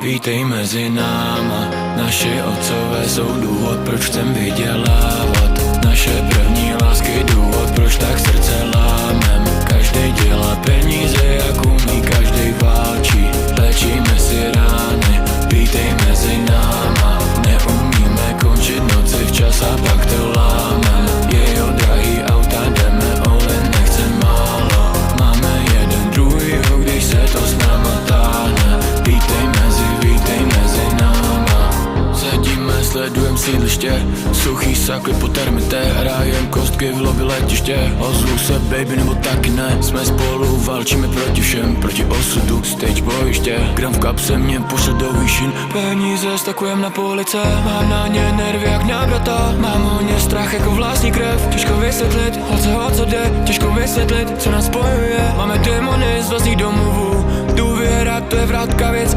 Vítej mezi náma, naši otcové jsou důvod, proč chcem vydělávat. Naše první lásky důvod, proč tak srdce lámem. Každej dělá peníze, jak umí, každej válčí. Léčíme si rány, vítej mezi náma. Neumíme končit noci včas a pak to lámem. Jejo drahý auta, jdeme all in, nechcem málo. Máme jeden druhýho, když se to s náma táhne. Vítej mezi náma. Sedíme, sledujem sídliště, suchý sakly po termité. Hrajem kostky v lobby letiště. Ozvu se baby, nebo taky ne. Jsme spolu, válčíme proti všem, proti osudu, stage bojiště. Gram v kapse mě pošle do výšin. Peníze stakujem na police, mám na ně nervy jak na brata. Mám o ně strach jako vlastní krev. Těžko vysvětlit, o co jde. Těžko vysvětlit, co nás spojuje. Máme démony z vlastních domovů. Důvěra, to je vratka věc,